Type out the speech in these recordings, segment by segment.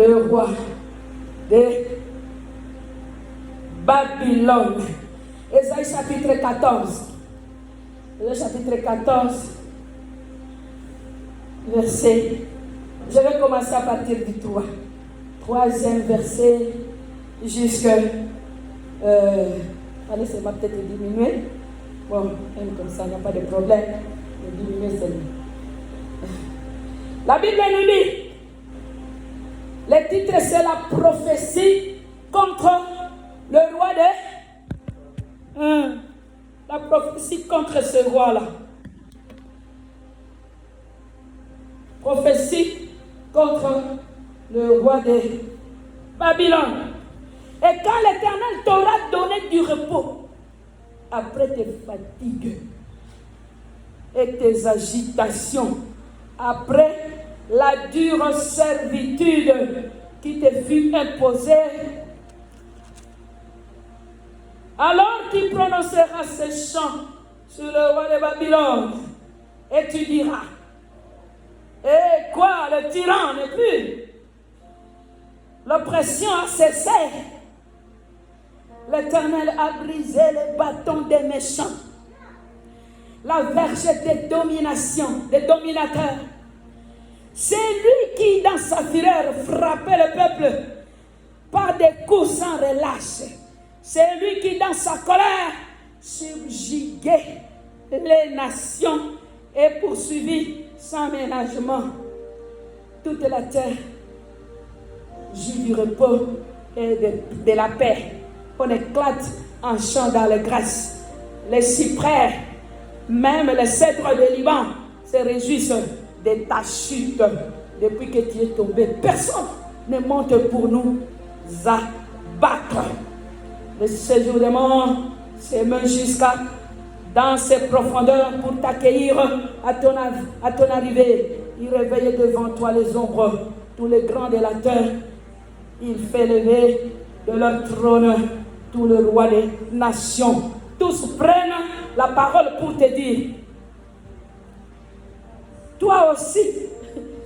le roi de Babylone. Ésaïe chapitre 14. Le chapitre 14, verset. Je vais commencer à partir du 3. Troisième verset jusqu'à... allez, ça va peut-être diminuer. Bon, même comme ça, il n'y a pas de problème. Diminuer, c'est mieux. La Bible nous dit, le titre c'est la prophétie contre le roi de... la prophétie contre ce roi-là. Prophétie contre le roi de Babylone. Et quand l'Éternel t'aura donné du repos, après tes fatigues et tes agitations, après la dure servitude qui te fut imposée, alors tu prononceras ces chants sur le roi de Babylone et tu diras, et quoi, le tyran n'est plus, l'oppression a cessé, l'Éternel a brisé les bâtons des méchants, la verge des dominations, des dominateurs. C'est lui qui, dans sa fureur, frappait le peuple par des coups sans relâche. C'est lui qui, dans sa colère, subjuguait les nations et poursuivit sans ménagement toute la terre. Joue du repos et de la paix. On éclate en chant dans les grâces. Les cyprès, même les cèdres de Liban, se réjouissent de ta chute. Depuis que tu es tombé, personne ne monte pour nous abattre. Le séjour des morts se met jusqu'à dans ses profondeurs pour t'accueillir à ton arrivée. Il réveille devant toi les ombres, tous les grands de la terre. Il fait lever de leur trône tous les rois des nations. Tous prennent la parole pour te dire, toi aussi,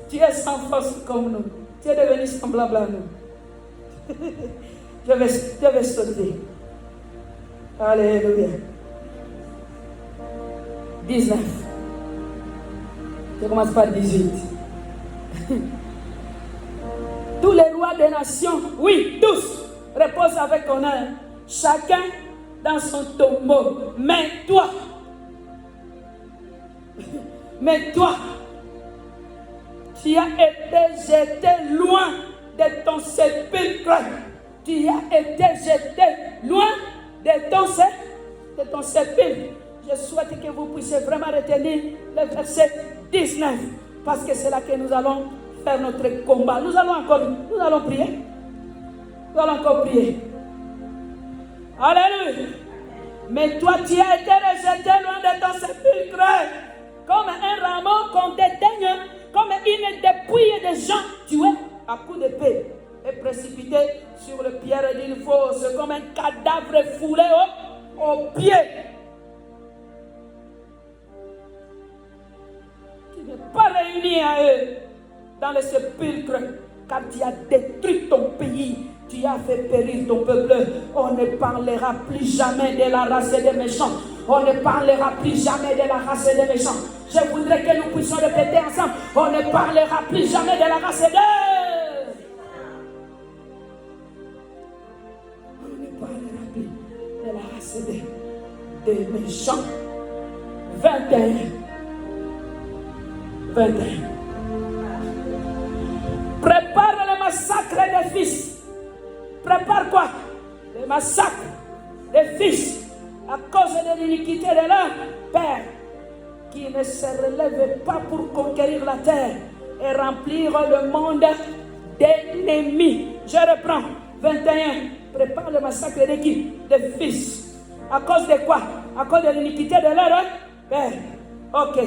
tu es sans force comme nous. Tu es devenu semblable à nous. Je vais sauter. Alléluia. 19. Je commence par 18. Tous les rois des nations, oui, tous, reposent avec honneur, chacun dans son tombeau. Mais toi, tu as été jeté loin de ton sépulcre. Tu as été jeté loin de ton sépulcre. Je souhaite que vous puissiez vraiment retenir le verset 19, parce que c'est là que nous allons faire notre combat. Nous allons prier. Nous allons encore prier. Alléluia. Mais toi, tu as été rejeté loin de ton sépulcre, comme un rameau qu'on dédaigne, comme une dépouille de gens tués à coups d'épée et précipité sur le pierre d'une fosse, comme un cadavre foulé au pied. Tu n'es pas réuni à eux dans le sépulcre, car tu as détruit ton pays. Tu as fait périr ton peuple. On ne parlera plus jamais de la race des méchants. On ne parlera plus jamais de la race des méchants. Je voudrais que nous puissions répéter ensemble. On ne parlera plus jamais de la race des... On ne parlera plus de la race des méchants. 21. Prépare le massacre des fils. Prépare quoi? Le massacre des fils à cause de l'iniquité de leur père, qui ne se relève pas pour conquérir la terre et remplir le monde d'ennemis. Je reprends. 21. Prépare le massacre de qui? Des fils. À cause de quoi? À cause de l'iniquité de leur père. Ok.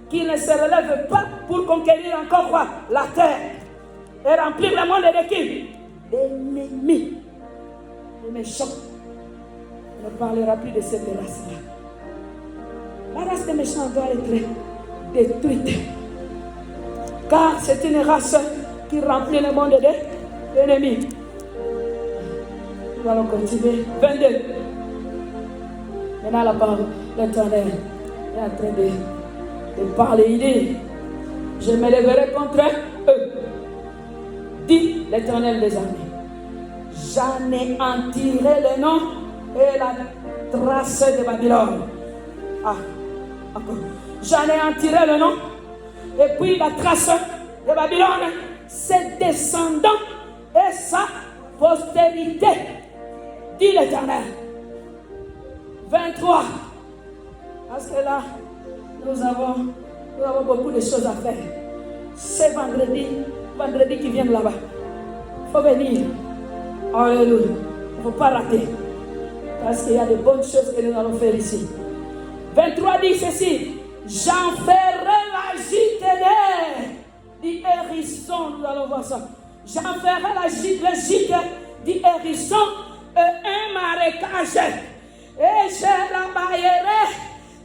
Qui ne se relève pas pour conquérir encore quoi? La terre et remplir le monde de qui? D'ennemis. Les méchants. On ne parlera plus de cette race-là. La race des méchants doit être détruite. Car c'est une race qui remplit le monde L'ennemi. Nous allons continuer. 22. Maintenant, la parole, l'Éternel est en train de parler. Il dit, je me lèverai contre eux. Dit l'Éternel des armées. J'en ai tiré le nom et la trace de Babylone. Ah, encore. J'en ai tiré le nom et puis la trace de Babylone, ses descendants et sa postérité, dit l'Éternel. 23. Parce que là, nous avons beaucoup de choses à faire. C'est vendredi qui vient là-bas. Il faut venir. Alléluia. Il ne faut pas rater. Parce qu'il y a de bonnes choses que nous allons faire ici. 23 dit ceci. J'en ferai la gîte dit hérisson. Nous allons voir ça. J'en ferai la gîte dit hérisson et un marécage. Et je la balayerai.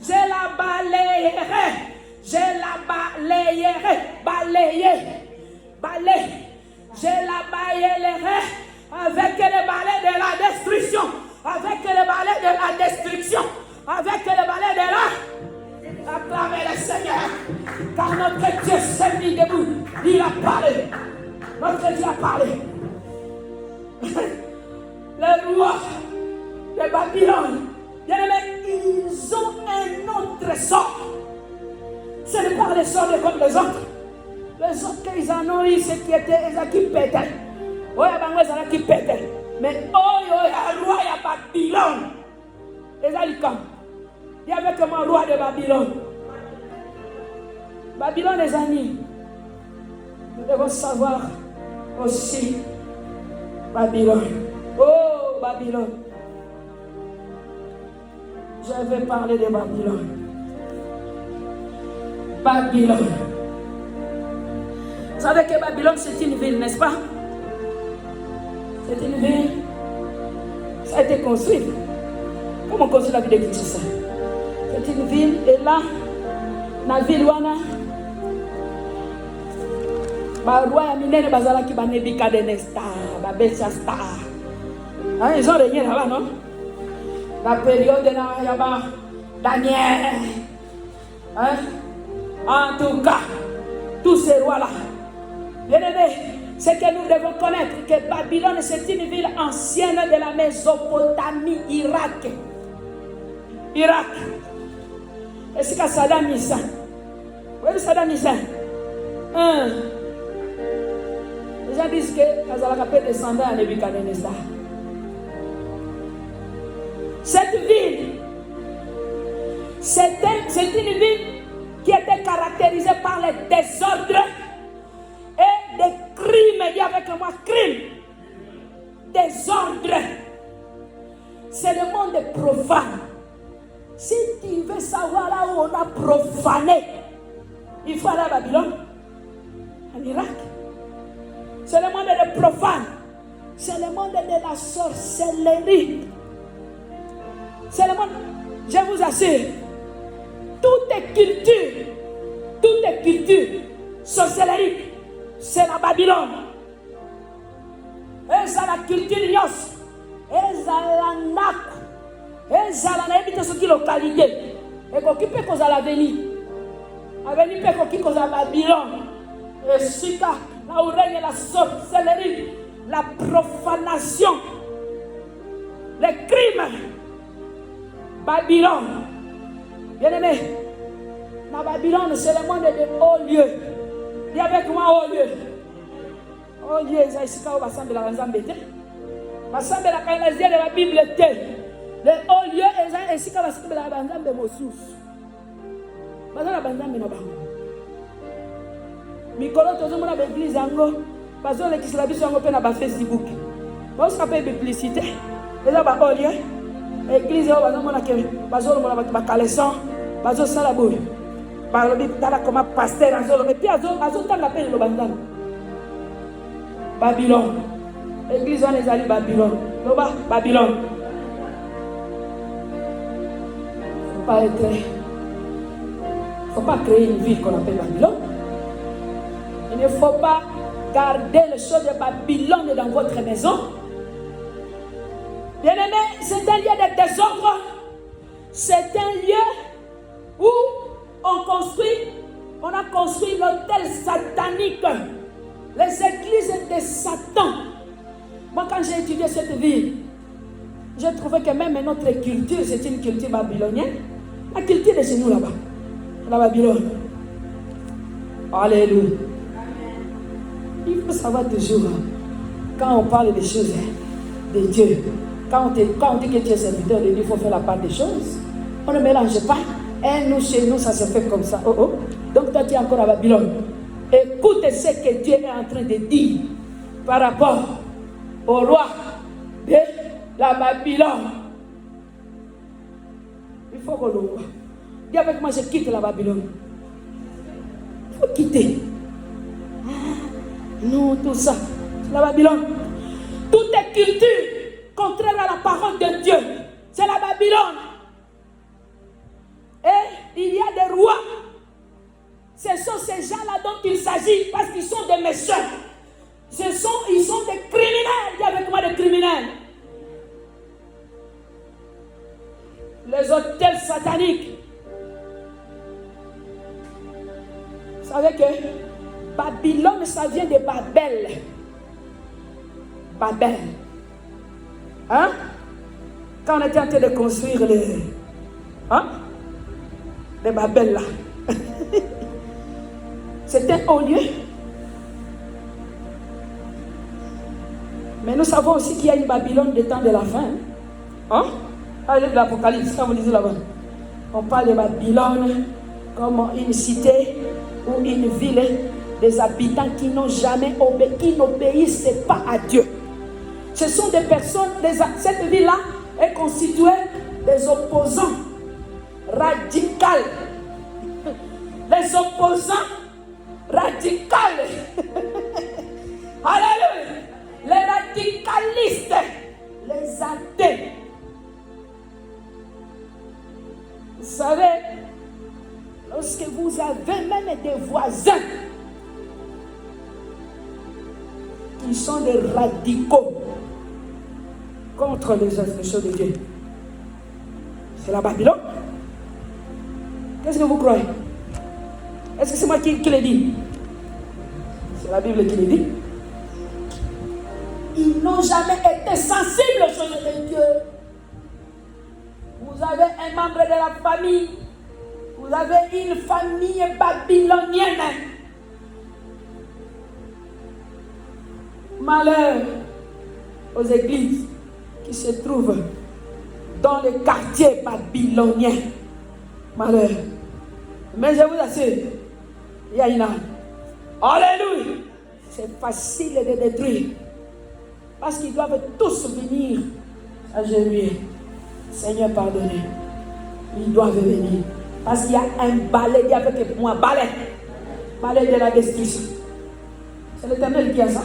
Je la balayerai. Je la balayerai. Balayer. Je la balayerai avec le balai de la destruction. Avec le balai de la destruction. Avec le balai de la... Acclamez le Seigneur. Car notre Dieu s'est mis debout. Il a parlé. Notre Dieu a parlé. Le roi de Babylone, ils ont un autre sort. Ce n'est pas le sort comme les autres. Les autres, ils en ont eu ce qui était, ils qui pétaient. Oui, ils qui pétaient. Mais oh, il y a un roi de Babylone. Ils ont dit comme. Il y avait comme un roi de Babylone. Babylone, les amis. Nous devons savoir aussi Babylone. Oh, Babylone. Je vais parler de Babylone. Babylone. Vous savez que Babylone, c'est une ville, n'est-ce pas? C'est une ville. Ça a été construit. Comment on construit la ville de Christ? C'est une ville, et là, dans la ville, roi Aminene Bazala qui va Nebukadnezar, Belshazzar. Ils ont régné là-bas, non? La période de Daniel. Hein? En tout cas, tous ces rois-là. Bien aimé, c'est que nous devons connaître que Babylone, c'est une ville ancienne de la Mésopotamie, Irak. Irak. Et c'est que Saddam Hussein. Vous voyez Saddam Hussein? Les gens disent que Kazalaka peut descendre à Nebukadnezar. Cette ville, c'est une ville qui était caractérisée par les désordres et des crimes. Il y avait comme un crime. Désordre. C'est le monde profane. Si tu veux savoir là où on a profané, il faut aller à Babylone, en Irak. C'est le monde des profanes. C'est le monde de la sorcellerie. C'est le monde, je vous assure, toute culture, sorcellerie, c'est la Babylone. Et c'est la culture nyos. Et c'est la naku. Et c'est la naïbité sur qui localité. Et qu'on peut cause à l'avenir. Avenir peut qu'on cause à Babylone. Et c'est là où règne la sorcellerie, la profanation, les crimes. Babylone. Bien aimé, dans Babylone, c'est le monde de hauts lieux. Il y avait comment haut lieu? Haut lieu, ils ont ici quand on va s'embêter la Nzambete. On va s'embêter la Bible. Les hauts lieux, ils ont ici quand on va s'embêter la Nzambete Mosous. Parce que la Nzambete n'a pas. Mikolo, tout le monde a l'église ango. Parce que l'église la Bible est sur Facebook. Parce qu'on peut publicité. Ils ont haut lieu. Église au bazomona ke bazolo mona ba kaleson bazo sala boy balobi tala comme pasteur azolo mais puis azo tanga pe lo bandana Babylone. Église on ezali Babylone. Loba Babylone. Faut pas créer une ville qu'on appelle Babylone. Il ne faut pas Gardez les choses de Babylone dans votre maison. Bien-aimés, c'est un lieu de désordre. C'est un lieu où on a construit l'hôtel satanique. Les églises de Satan. Moi, quand j'ai étudié cette ville, j'ai trouvé que même notre culture, c'est une culture babylonienne. La culture est chez nous là-bas, la Babylone. Alléluia. Il faut savoir toujours, quand on parle des choses de Dieu, quand on dit que tu es serviteur de Dieu, il faut faire la part des choses. On ne mélange pas. Et nous, chez nous, ça se fait comme ça. Oh, oh. Donc toi, tu es encore à Babylone. Écoute ce que Dieu est en train de dire par rapport au roi de la Babylone. Il faut qu'on le voit. Dis avec moi, je quitte la Babylone. Il faut quitter. Non, tout ça, c'est la Babylone. Toute culture contraire à la parole de Dieu, c'est la Babylone. Et il y a des rois. Ce sont ces gens-là dont il s'agit parce qu'ils sont des méchants. Ils sont des criminels. Dis avec moi, des criminels. Les hôtels sataniques. Vous savez que Babylone, ça vient de Babel. Babel. Hein? Quand on était en train de construire les Babel là. C'était un haut lieu. Mais nous savons aussi qu'il y a une Babylone des temps de la fin. Hein? Allez de l'Apocalypse, quand vous lisez là-bas. On parle de Babylone comme une cité ou une ville des habitants qui n'ont jamais obéi, qui n'obéissent pas à Dieu. Ce sont des personnes, cette ville-là est constituée des opposants radicaux. Les opposants radicaux. Alléluia. Les radicalistes, les athées. Vous savez, lorsque vous avez même des voisins qui sont des radicaux contre les choses de Dieu, c'est la Babylone. Qu'est-ce que vous croyez? Est-ce que c'est moi qui le dis? C'est la Bible qui le dit. Ils n'ont jamais été sensibles aux choses de Dieu. Vous avez un membre de la famille. Vous avez une famille babylonienne. Malheur aux églises qui se trouvent dans les quartiers babyloniens. Malheur. Mais je vous assure, il y a une âme. Alléluia. C'est facile de détruire. Parce qu'ils doivent tous venir à genoux. Seigneur, pardonnez. Ils doivent venir. Parce qu'il y a un balai, avec moi, balai de la destruction. C'est l'Éternel qui a ça.